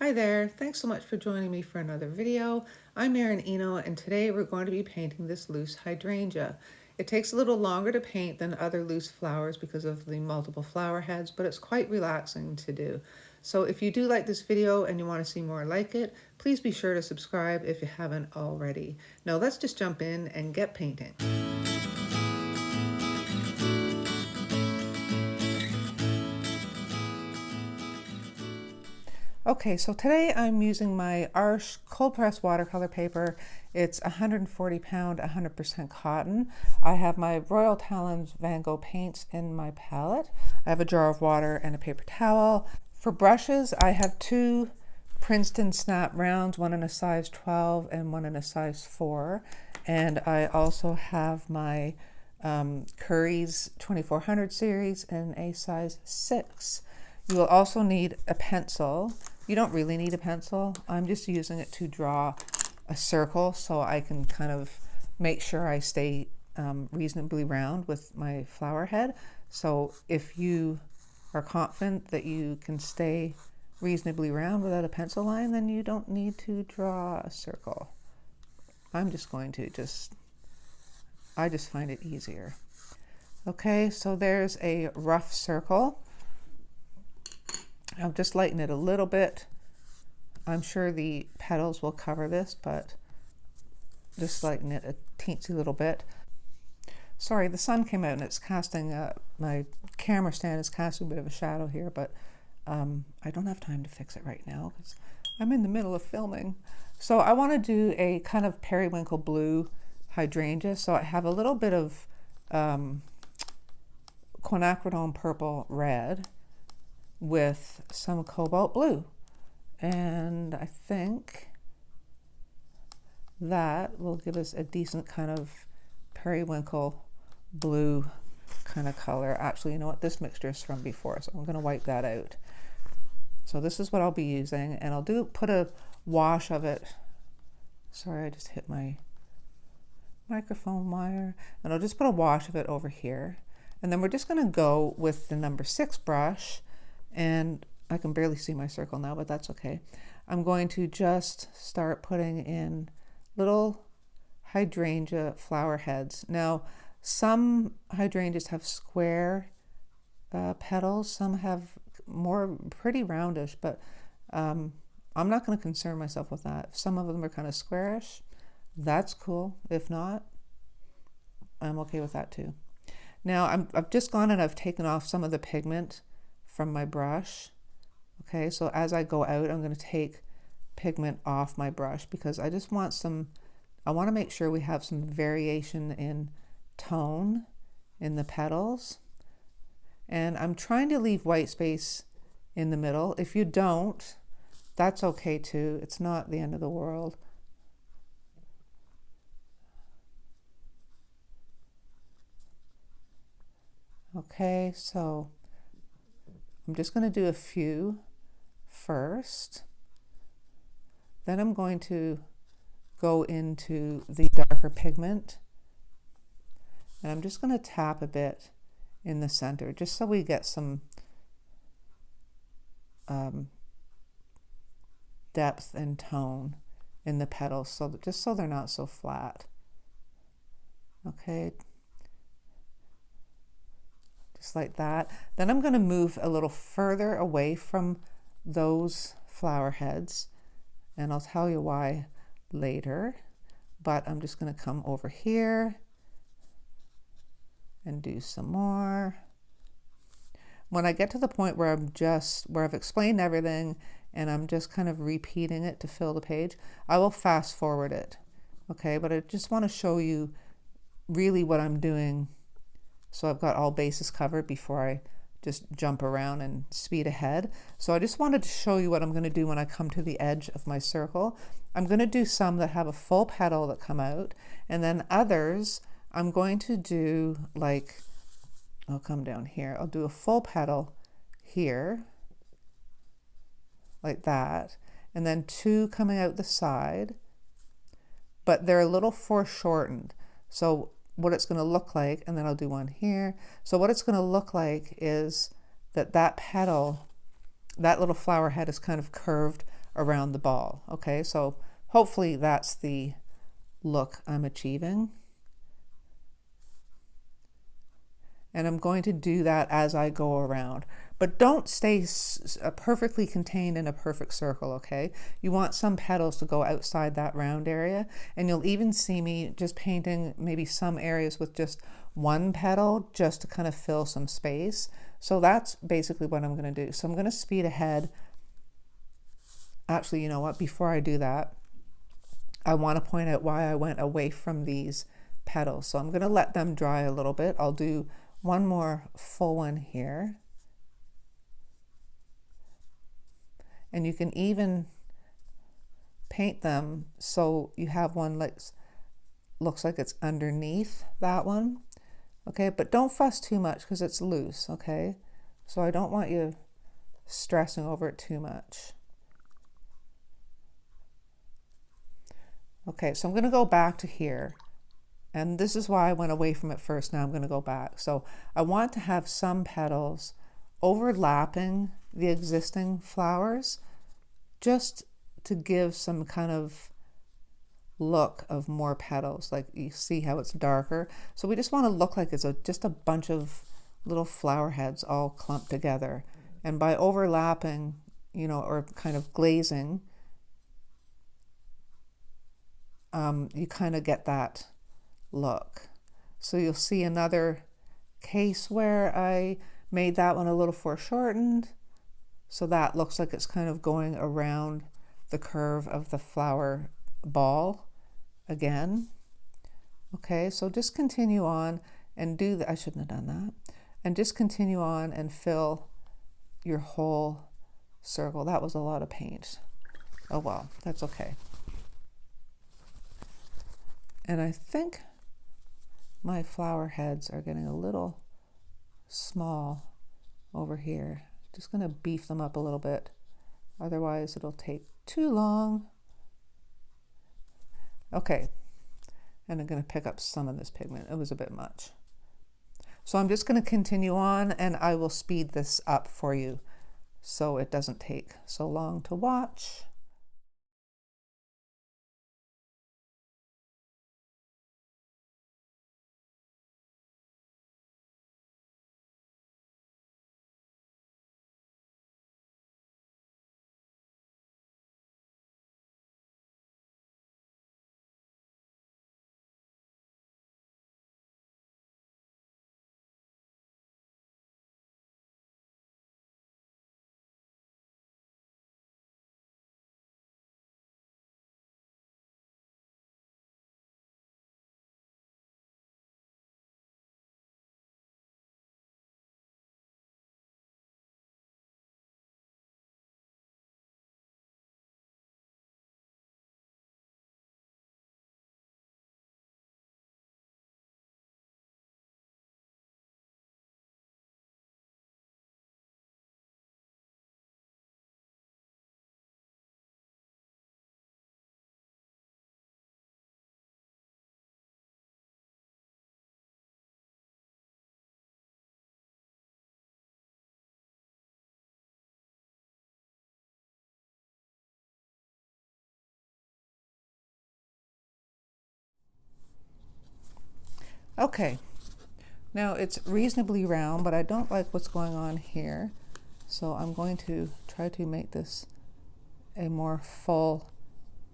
Hi there, thanks so much for joining me for another video. I'm Erin Eno and today we're going to be painting this loose hydrangea. It takes a little longer to paint than other loose flowers because of the multiple flower heads, but it's quite relaxing to do. So if you do like this video and you want to see more like it, please be sure to subscribe if you haven't already. Now let's just jump in and get painting. Okay, so today I'm using my Arches cold press watercolor paper. It's 140 pound, 100% cotton. I have my Royal Talons Van Gogh paints in my palette. I have a jar of water and a paper towel. For brushes, I have two Princeton snap rounds, one in a size 12 and one in a size 4. And I also have my Curry's 2400 series in a size 6. You will also need a pencil. You don't really need a pencil. I'm just using it to draw a circle so I can kind of make sure I stay reasonably round with my flower head. So if you are confident that you can stay reasonably round without a pencil line, then you don't need to draw a circle. I'm just going to I just find it easier. Okay, so there's a rough circle. I'll just lighten it a little bit. I'm sure the petals will cover this, but just lighten it a teensy little bit. Sorry, the sun came out and it's casting, my camera stand is casting a bit of a shadow here, but I don't have time to fix it right now because I'm in the middle of filming. So I want to do a kind of periwinkle blue hydrangea. So I have a little bit of quinacridone purple red with some cobalt blue, and I think that will give us a decent kind of periwinkle blue kind of color. Actually, you know what, this mixture is from before, so I'm going to wipe that out. So this is what I'll be using, and I'll put a wash of it. Sorry, I just hit my microphone wire, and I'll just put a wash of it over here, and then we're just going to go with the number 6 brush. And I can barely see my circle now, but that's okay. I'm going to just start putting in little hydrangea flower heads. Now, some hydrangeas have square petals, some have more pretty roundish, but I'm not going to concern myself with that. If some of them are kind of squarish, that's cool. If not, I'm okay with that too. Now, I've just gone and I've taken off some of the pigment from my brush. Okay, so as I go out, I'm going to take pigment off my brush because I just want I want to make sure we have some variation in tone in the petals. And I'm trying to leave white space in the middle. If you don't, that's okay too. It's not the end of the world. Okay, so I'm just going to do a few first. Then I'm going to go into the darker pigment. And I'm just going to tap a bit in the center, just so we get some depth and tone in the petals, just so they're not so flat. Okay. Just like that. Then I'm going to move a little further away from those flower heads, and I'll tell you why later, but I'm just going to come over here and do some more. When I get to the point where I've explained everything and I'm just kind of repeating it to fill the page, I will fast forward it. Okay, but I just want to show you really what I'm doing, so I've got all bases covered before I just jump around and speed ahead. So I just wanted to show you what I'm going to do when I come to the edge of my circle. I'm going to do some that have a full petal that come out, and then others I'm going to do, like, I'll come down here. I'll do a full petal here, like that, and then 2 coming out the side, but they're a little foreshortened. So what it's going to look like, and then I'll do one here. So what it's going to look like is that petal that little flower head is kind of curved around the ball. Okay, so hopefully that's the look I'm achieving. And I'm going to do that as I go around. But don't stay perfectly contained in a perfect circle, okay? You want some petals to go outside that round area. And you'll even see me just painting maybe some areas with just one petal just to kind of fill some space. So that's basically what I'm going to do. So I'm going to speed ahead. Actually, you know what? Before I do that, I want to point out why I went away from these petals. So I'm going to let them dry a little bit. I'll do one more full one here. And you can even paint them so you have one like looks like it's underneath that one. Okay, but don't fuss too much because it's loose, okay? So I don't want you stressing over it too much. Okay, so I'm going to go back to here. And this is why I went away from it first. Now I'm going to go back. So I want to have some petals overlapping the existing flowers just to give some kind of look of more petals. Like you see how it's darker. So we just want to look like it's just a bunch of little flower heads all clumped together. And by overlapping, you know, or kind of glazing, you kind of get that look. So you'll see another case where I made that one a little foreshortened. So that looks like it's kind of going around the curve of the flower ball again. Okay, so just continue on and do that. I shouldn't have done that. And just continue on and fill your whole circle. That was a lot of paint. Oh well, that's okay. And I think my flower heads are getting a little small over here. Just going to beef them up a little bit. Otherwise it'll take too long. Okay. And I'm going to pick up some of this pigment. It was a bit much. So I'm just going to continue on and I will speed this up for you so it doesn't take so long to watch. Okay, now it's reasonably round, but I don't like what's going on here. So I'm going to try to make this a more full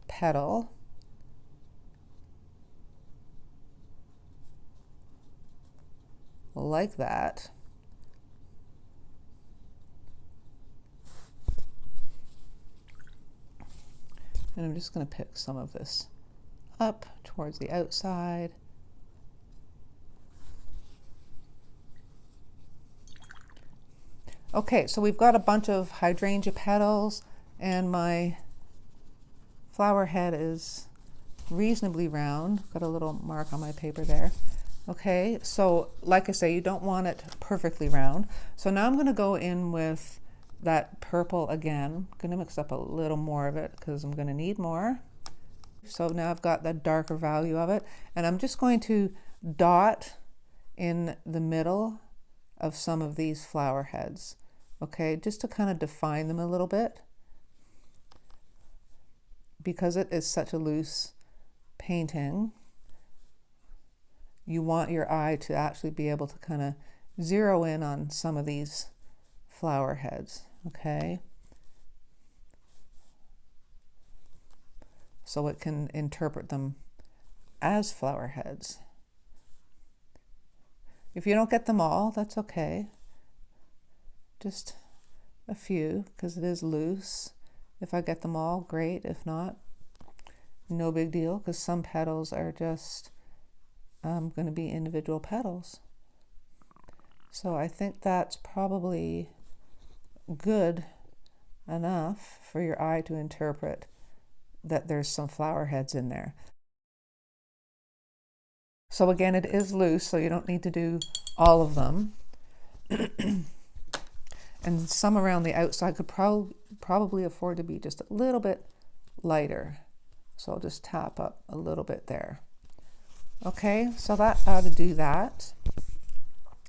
petal. Like that. And I'm just going to pick some of this up towards the outside. Okay, so we've got a bunch of hydrangea petals and my flower head is reasonably round. Got a little mark on my paper there. Okay, so like I say, you don't want it perfectly round. So now I'm going to go in with that purple again. I'm going to mix up a little more of it because I'm going to need more. So now I've got the darker value of it, and I'm just going to dot in the middle of some of these flower heads. okay, just to kind of define them a little bit. Because it is such a loose painting, you want your eye to actually be able to kind of zero in on some of these flower heads, okay? So it can interpret them as flower heads. If you don't get them all, that's okay. Just a few, because it is loose. If I get them all, great. If not, no big deal, because some petals are just going to be individual petals. So I think that's probably good enough for your eye to interpret that there's some flower heads in there. So again, it is loose, so you don't need to do all of them. And some around the outside could probably afford to be just a little bit lighter. So I'll just tap up a little bit there. Okay, so that ought to do that.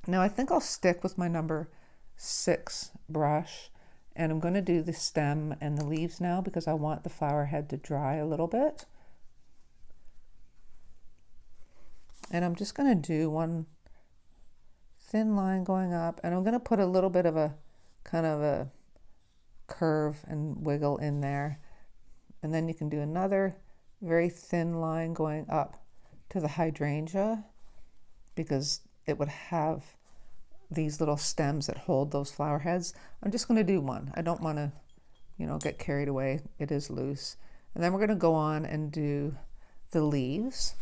Now I think I'll stick with my number 6 brush, and I'm going to do the stem and the leaves now because I want the flower head to dry a little bit. And I'm just going to do one thin line going up, and I'm going to put a little bit of a kind of a curve and wiggle in there. And then you can do another very thin line going up to the hydrangea, because it would have these little stems that hold those flower heads. I'm just going to do one. I don't want to, get carried away. It is loose. And then we're going to go on and do the leaves.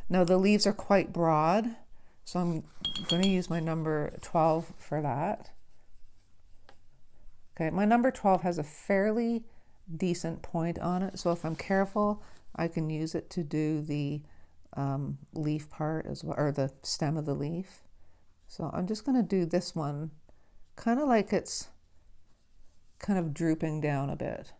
Now the leaves are quite broad, so I'm going to use my number 12 for that. Okay, my number 12 has a fairly decent point on it, so if I'm careful, I can use it to do the leaf part as well, or the stem of the leaf. So I'm just going to do this one kind of like it's kind of drooping down a bit.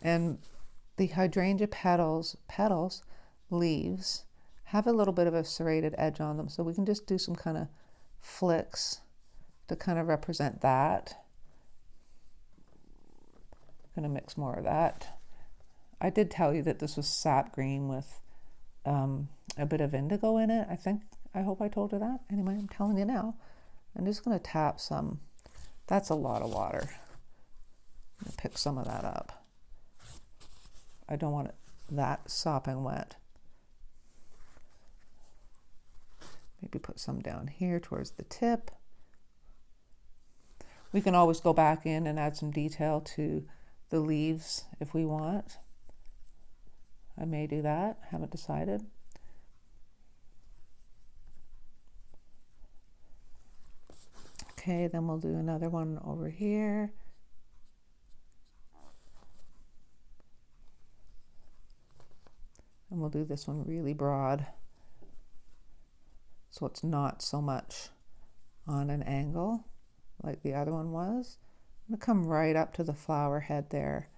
And the hydrangea petals, leaves, have a little bit of a serrated edge on them, so we can just do some kind of flicks to kind of represent that. I'm going to mix more of that. I did tell you that this was sap green with a bit of indigo in it. I hope I told you that. Anyway, I'm telling you now. I'm just going to tap some. That's a lot of water. I'm going to pick some of that up. I don't want it that sopping wet. Maybe put some down here towards the tip. We can always go back in and add some detail to the leaves if we want. I may do that, haven't decided. Okay, then we'll do another one over here. And we'll do this one really broad, so it's not so much on an angle like the other one was. I'm going to come right up to the flower head there.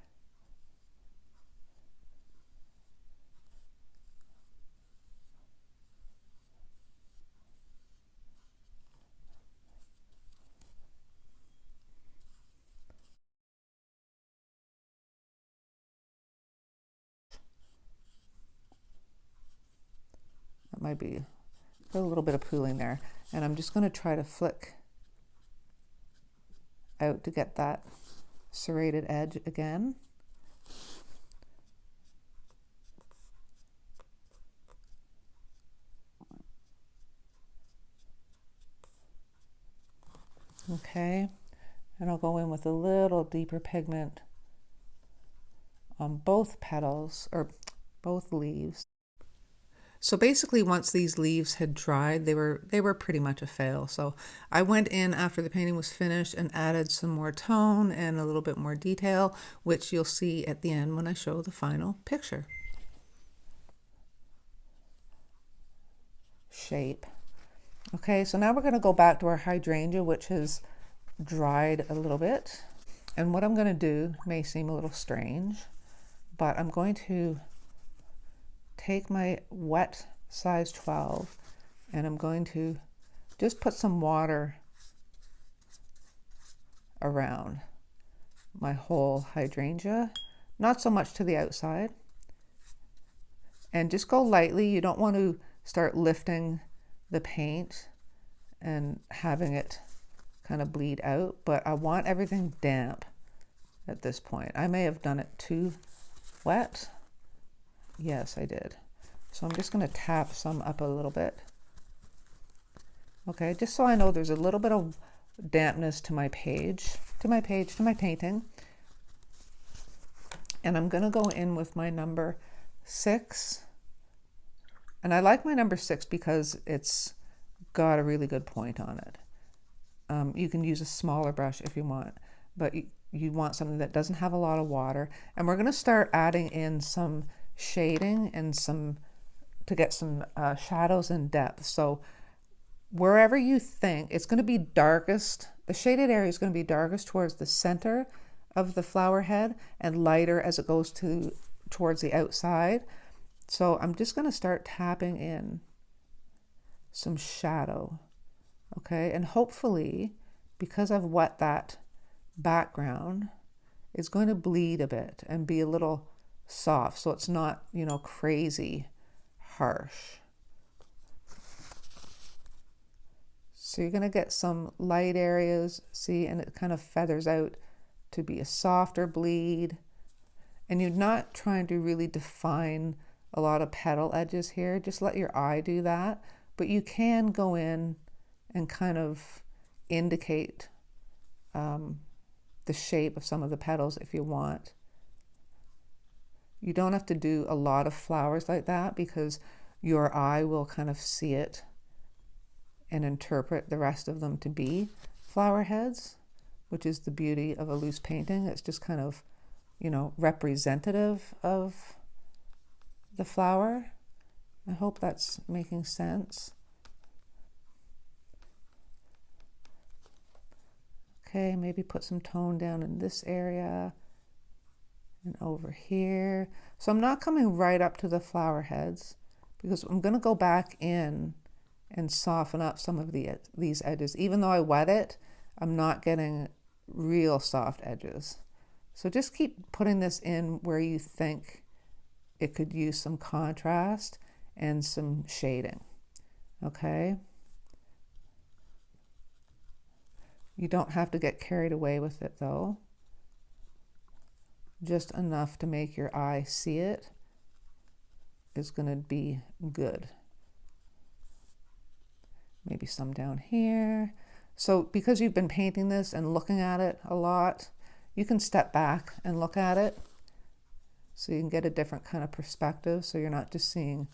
That might be a little bit of pooling there. And I'm just going to try to flick out to get that serrated edge again. Okay, and I'll go in with a little deeper pigment on both petals, or both leaves. So basically, once these leaves had dried, they were pretty much a fail. So I went in after the painting was finished and added some more tone and a little bit more detail, which you'll see at the end when I show the final picture. Shape. Okay, so now we're going to go back to our hydrangea, which has dried a little bit. And what I'm going to do may seem a little strange, but I'm going to take my wet size 12 and I'm going to just put some water around my whole hydrangea, not so much to the outside, and just go lightly. You don't want to start lifting the paint and having it kind of bleed out, but I want everything damp at this point. I may have done it too wet. Yes, I did. So I'm just going to tap some up a little bit. Okay, just so I know there's a little bit of dampness to my page, to my painting. And I'm going to go in with my number 6. And I like my number 6 because it's got a really good point on it. You can use a smaller brush if you want, but you want something that doesn't have a lot of water. And we're going to start adding in some shading and to get some shadows and depth. So wherever you think it's going to be darkest, the shaded area is going to be darkest towards the center of the flower head and lighter as it goes towards the outside. So I'm just going to start tapping in some shadow. Okay, and hopefully, because I've wet that background, it's going to bleed a bit and be a little soft, so it's not, you know, crazy harsh. So you're going to get some light areas, see, and it kind of feathers out to be a softer bleed. And you're not trying to really define a lot of petal edges here. Just let your eye do that. But you can go in and kind of indicate the shape of some of the petals if you want. You don't have to do a lot of flowers like that because your eye will kind of see it and interpret the rest of them to be flower heads, which is the beauty of a loose painting. It's just kind of, you know, representative of the flower. I hope that's making sense. Okay, maybe put some tone down in this area and over here. So I'm not coming right up to the flower heads because I'm going to go back in and soften up some of these edges. Even though I wet it, I'm not getting real soft edges. So just keep putting this in where you think it could use some contrast and some shading. Okay? You don't have to get carried away with it though. Just enough to make your eye see it is going to be good. Maybe some down here. So because you've been painting this and looking at it a lot, you can step back and look at it so you can get a different kind of perspective, so you're not just seeing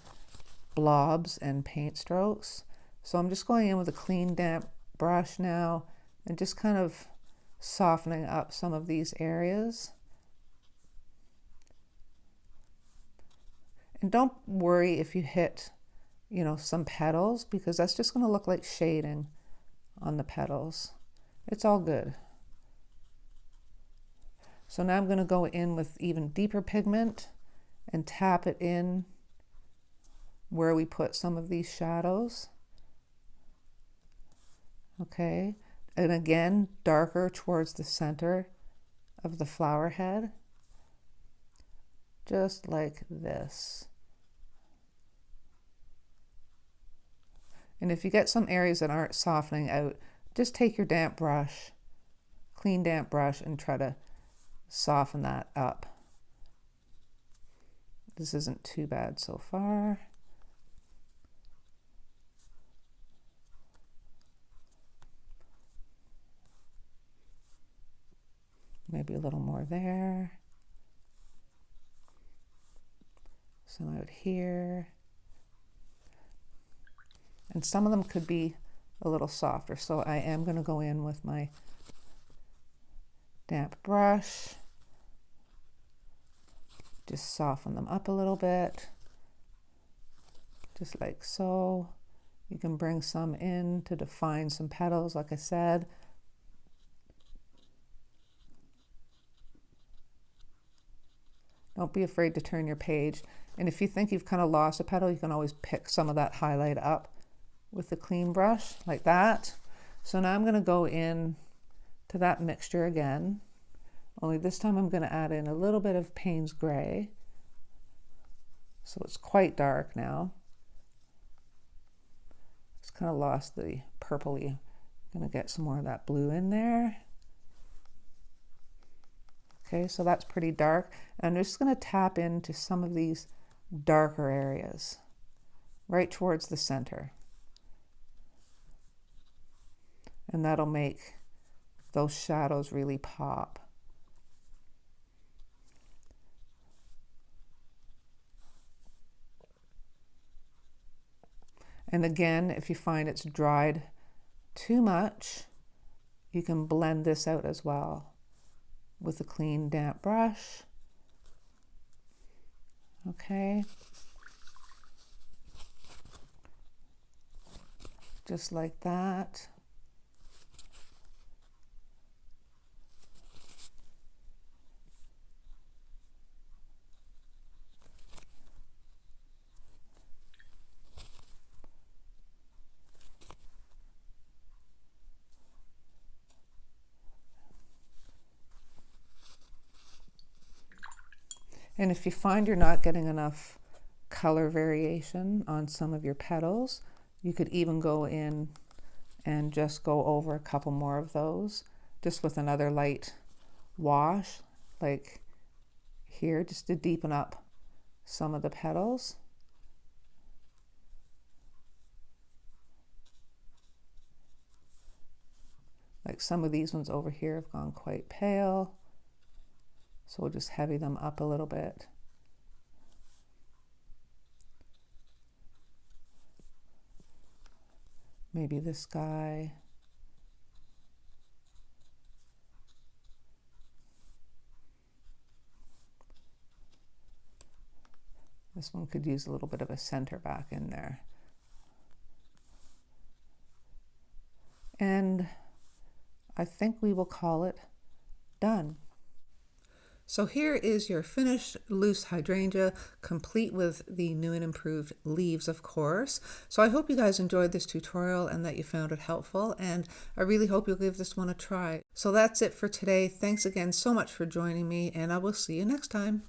blobs and paint strokes. So I'm just going in with a clean damp brush now and just kind of softening up some of these areas. And don't worry if you hit, you know, some petals, because that's just going to look like shading on the petals. It's all good. So now I'm going to go in with even deeper pigment and tap it in where we put some of these shadows. Okay, and again, darker towards the center of the flower head, just like this. And if you get some areas that aren't softening out, just take your damp brush, clean damp brush, and try to soften that up. This isn't too bad so far. Maybe a little more there. Some out here. And some of them could be a little softer. So I am going to go in with my damp brush. Just soften them up a little bit. Just like so. You can bring some in to define some petals, like I said. Don't be afraid to turn your page. And if you think you've kind of lost a petal, you can always pick some of that highlight up with the clean brush like that. So now I'm going to go in to that mixture again, only this time I'm going to add in a little bit of Payne's Gray. So it's quite dark now. It's kind of lost the purpley. I'm going to get some more of that blue in there. Okay, so that's pretty dark. And I'm just going to tap into some of these darker areas right towards the center. And that'll make those shadows really pop. And again, if you find it's dried too much, you can blend this out as well with a clean damp brush. Okay. Just like that. And if you find you're not getting enough color variation on some of your petals, you could even go in and just go over a couple more of those, just with another light wash, like here, just to deepen up some of the petals. Like some of these ones over here have gone quite pale. So we'll just heavy them up a little bit. Maybe this guy. This one could use a little bit of a center back in there. And I think we will call it done. So here is your finished loose hydrangea, complete with the new and improved leaves, of course. So I hope you guys enjoyed this tutorial and that you found it helpful, and I really hope you'll give this one a try. So that's it for today. Thanks again so much for joining me, and I will see you next time.